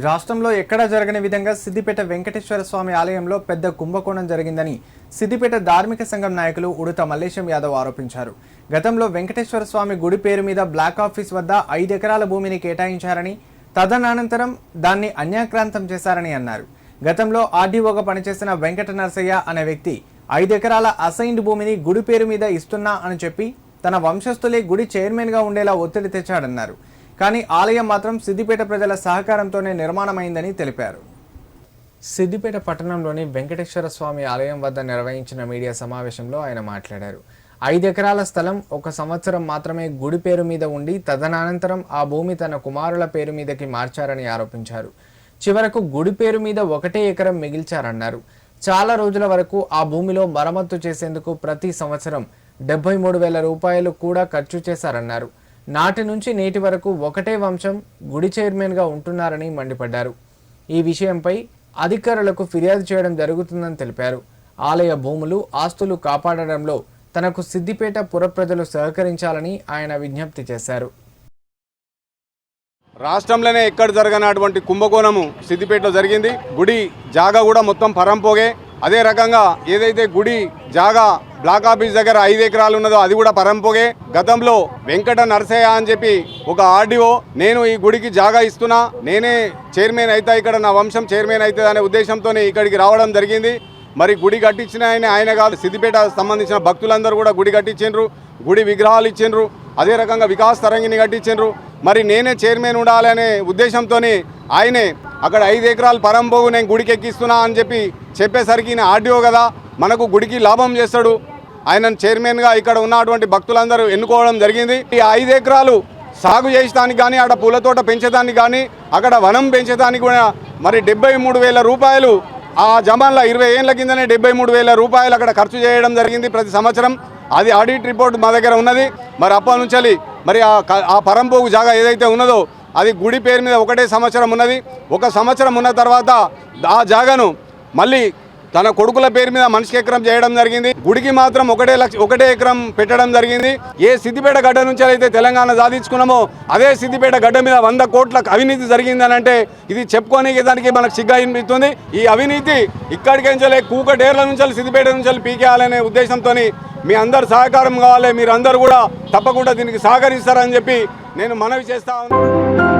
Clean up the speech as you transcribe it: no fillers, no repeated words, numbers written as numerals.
రాష్ట్రంలో ఎక్కడా జరగని విధంగా సిద్దిపేట వెంకటేశ్వర స్వామి ఆలయంలో పెద్ద కుంభకోణం జరిగిందని సిద్దిపేట ధార్మిక సంఘం నాయకులు ఉడత మల్లేశం యాదవ్ ఆరోపించారు. గతంలో వెంకటేశ్వర స్వామి గుడి పేరు మీద బ్లాక్ ఆఫీస్ వద్ద 5 ఎకరాల భూమిని కేటాయించారని, తదనంతరం దాన్ని అన్యాక్రాంతం చేశారని అన్నారు. గతంలో ఆర్డీఓగా పనిచేసిన వెంకట నరసయ్య అనే వ్యక్తి 5 ఎకరాల అసైన్డ్ భూమిని గుడి పేరు మీద ఇస్తున్నా అని చెప్పి తన వంశస్థులే గుడి చైర్మన్గా ఉండేలా ఒత్తిడి తెచ్చాడన్నారు. కానీ ఆలయం మాత్రం సిద్దిపేట ప్రజల సహకారంతోనే నిర్మాణమైందని తెలిపారు. సిద్దిపేట పట్టణంలోని వెంకటేశ్వర స్వామి ఆలయం వద్ద నిర్వహించిన మీడియా సమావేశంలో ఆయన మాట్లాడారు. 5 ఎకరాల స్థలం 1 సంవత్సరం మాత్రమే గుడి పేరు మీద ఉండి తదనంతరం ఆ భూమి తన కుమారుల పేరు మీదకి మార్చారని ఆరోపించారు. చివరకు గుడి పేరు మీద 1 ఎకరం మిగిల్చారన్నారు. చాలా రోజుల వరకు ఆ భూమిలో మరమ్మతు చేసేందుకు ప్రతి సంవత్సరం 73,000 రూపాయలు కూడా ఖర్చు చేశారన్నారు. నాటి నుంచి నేటి వరకు ఒకటే వంశం గుడి చైర్మన్గా ఉంటున్నారని మండిపడ్డారు. ఈ విషయంపై అధికారులకు ఫిర్యాదు చేయడం జరుగుతుందని తెలిపారు. ఆలయ భూములు, ఆస్తులు కాపాడడంలో తనకు సిద్దిపేట పుర ప్రజలు సహకరించాలని ఆయన విజ్ఞప్తి చేశారు. రాష్ట్రంలోనే ఎక్కడ జరగనటువంటి కుంభకోణము సిద్దిపేటలో జరిగింది. గుడి జాగా కూడా మొత్తం పరంపోగే. అదే రకంగా ఏదైతే గుడి జాగా బ్లాక్ ఆఫీస్ దగ్గర 5 ఎకరాలు ఉన్నదో అది కూడా పరంపోగే. గతంలో వెంకట నరసయ్య అని చెప్పి ఒక ఆర్డీఓ, నేను ఈ గుడికి జాగా ఇస్తున్నా, నేనే చైర్మన్ అవుతా, ఇక్కడ నా వంశం చైర్మన్ అవుతుంది అనే ఉద్దేశంతోనే ఇక్కడికి రావడం జరిగింది. మరి గుడి కట్టించిన ఆయన కాదు, సిద్దిపేట సంబంధించిన భక్తులందరూ కూడా గుడి కట్టించిండ్రు, గుడి విగ్రహాలు ఇచ్చిండ్రు, అదే రకంగా వికాస్ తరంగిని కట్టించిండ్రు. మరి నేనే చైర్మన్ ఉండాలనే ఉద్దేశంతో ఆయనే అక్కడ 5 ఎకరాలు పరంపోగు నేను గుడికి ఎక్కిస్తున్నా అని చెప్పేసరికి ఆర్డీఓ కదా, మనకు గుడికి లాభం చేస్తాడు, ఆయనను చైర్మన్గా ఇక్కడ ఉన్నటువంటి భక్తులందరూ ఎన్నుకోవడం జరిగింది. ఈ 5 ఎకరాలు సాగు చేసేదానికి కానీ, అక్కడ పూల తోట పెంచేదానికి కానీ, అక్కడ వనం పెంచేదానికి కూడా మరి 73,000 రూపాయలు ఆ జమాన్లో 20 ఏళ్ళ కిందనే 73,000 రూపాయలు అక్కడ ఖర్చు చేయడం జరిగింది ప్రతి సంవత్సరం. అది ఆడిట్ రిపోర్ట్ మా దగ్గర ఉన్నది. మరి అప్పటి నుంచి మరి ఆ పరంపోగు జాగా ఏదైతే ఉన్నదో అది గుడి పేరు మీద 1 సంవత్సరం ఉన్నది. 1 సంవత్సరం ఉన్న తర్వాత ఆ జాగాను మళ్ళీ తన కొడుకుల పేరు మీద మనిషికి ఎకరం చేయడం జరిగింది. గుడికి మాత్రం 1 ఎకరం పెట్టడం జరిగింది. ఏ సిద్దిపేట గడ్డ నుంచి అయితే తెలంగాణ సాధించుకున్నామో అదే సిద్దిపేట గడ్డ మీద 100 కోట్ల అవినీతి జరిగిందని అంటే ఇది చెప్పుకోనికి దానికి మనకు సిగ్గా అనిపిస్తుంది. ఈ అవినీతి ఇక్కడికి కూకటేర్ల నుంచి సిద్దిపేట నుంచి పీకేయాలనే ఉద్దేశంతో మీ అందరు సహకారం కావాలి. మీరు అందరూ కూడా తప్పకుండా దీనికి సహకరిస్తారని చెప్పి నేను మనవి చేస్తా ఉన్నాను.